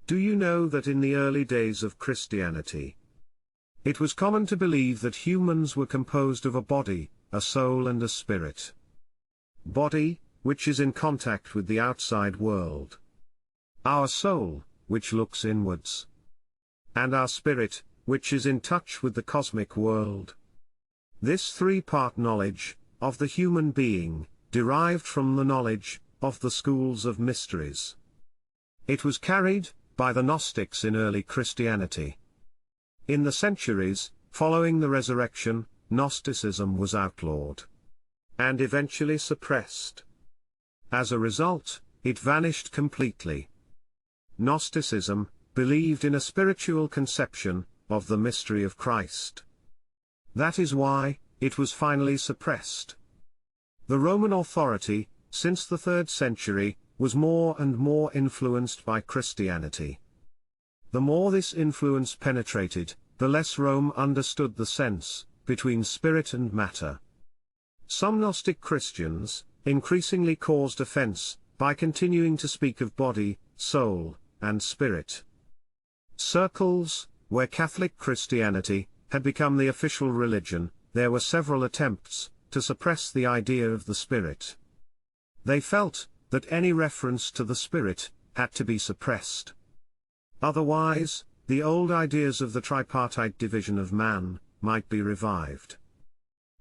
Do you know that in the early days of Christianity, it was common to believe that humans were composed of a body, a soul and a spirit. Body, which is in contact with the outside world. Our soul, which looks inwards. And our spirit, which is in touch with the cosmic world. This three-part knowledge, of the human being, derived from the knowledge, of the schools of mysteries. It was carried, by the Gnostics in early Christianity. In the centuries, following the resurrection, Gnosticism was outlawed. And eventually suppressed. As a result, it vanished completely. Gnosticism believed in a spiritual conception of the mystery of Christ. That is why it was finally suppressed. The Roman authority, since the 3rd century, was more and more influenced by Christianity. The more this influence penetrated, the less Rome understood the sense between spirit and matter. Some Gnostic Christians increasingly caused offense by continuing to speak of body, soul, and spirit. Circles where Catholic Christianity had become the official religion, there were several attempts to suppress the idea of the spirit. They felt that any reference to the spirit had to be suppressed. Otherwise, the old ideas of the tripartite division of man might be revived,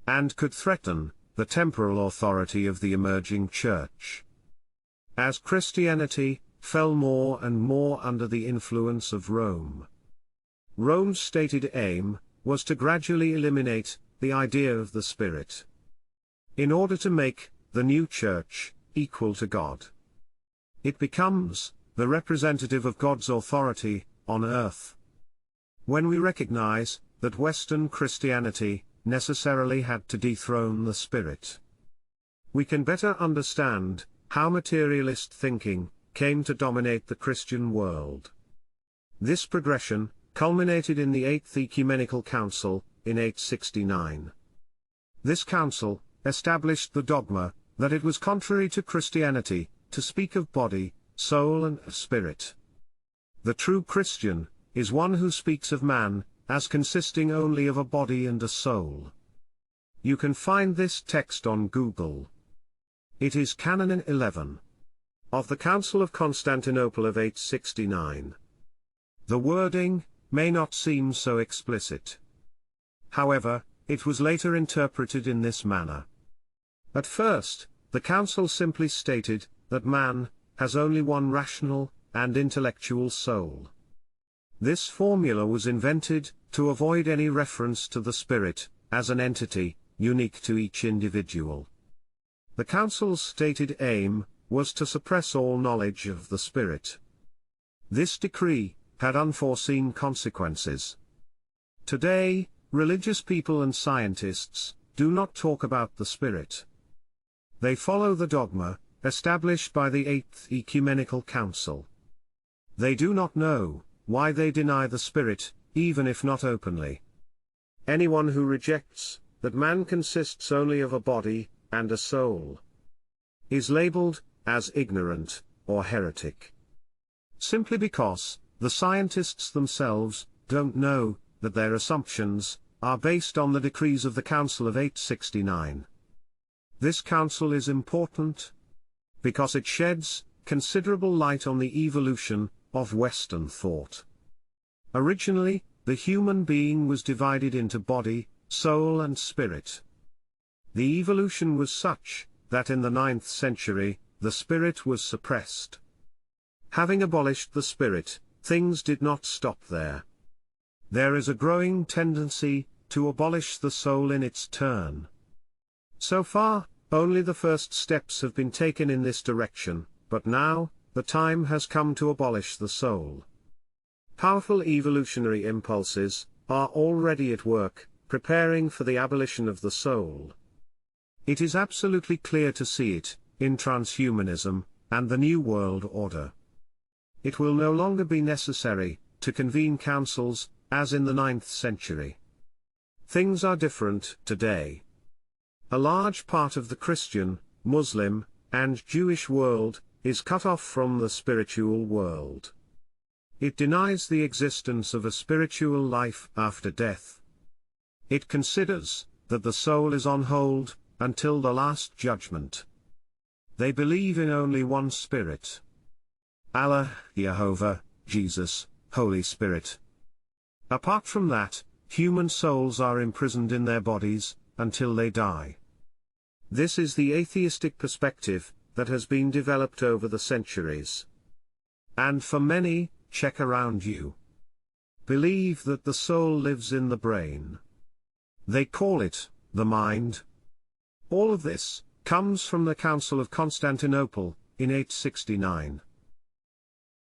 and could threaten the temporal authority of the emerging church. As Christianity fell more and more under the influence of Rome, Rome's stated aim was to gradually eliminate the idea of the spirit, in order to make the new church equal to God. It becomes the representative of God's authority on earth. When we recognize that Western Christianity necessarily had to dethrone the spirit, we can better understand how materialist thinking came to dominate the Christian world. This progression culminated in the 8th Ecumenical Council, in 869. This council established the dogma that it was contrary to Christianity to speak of body, soul and spirit. The true Christian is one who speaks of man as consisting only of a body and a soul. You can find this text on Google. It is Canon 11 of the Council of Constantinople of 869. The wording may not seem so explicit. However, it was later interpreted in this manner. At first, the Council simply stated that man has only one rational and intellectual soul. This formula was invented to avoid any reference to the spirit as an entity unique to each individual. The Council's stated aim was to suppress all knowledge of the spirit. This decree had unforeseen consequences. Today, religious people and scientists do not talk about the spirit. They follow the dogma established by the 8th Ecumenical Council. They do not know why they deny the spirit, even if not openly. Anyone who rejects that man consists only of a body and a soul is labeled as ignorant or heretic. Simply because the scientists themselves don't know that their assumptions are based on the decrees of the Council of 869. This council is important because it sheds considerable light on the evolution of Western thought. Originally, the human being was divided into body, soul and spirit. The evolution was such that in the 9th century, the spirit was suppressed. Having abolished the spirit, things did not stop there. There is a growing tendency to abolish the soul in its turn. So far, only the first steps have been taken in this direction, but now, the time has come to abolish the soul. Powerful evolutionary impulses are already at work, preparing for the abolition of the soul. It is absolutely clear to see it in transhumanism and the New World Order. It will no longer be necessary to convene councils, as in the 9th century. Things are different today. A large part of the Christian, Muslim, and Jewish world is cut off from the spiritual world. It denies the existence of a spiritual life after death. It considers that the soul is on hold until the last judgment. They believe in only one Spirit: Allah, Jehovah, Jesus, Holy Spirit. Apart from that, human souls are imprisoned in their bodies until they die. This is the atheistic perspective that has been developed over the centuries. And for many, check around you, believe that the soul lives in the brain. They call it the mind. All of this comes from the Council of Constantinople in 869.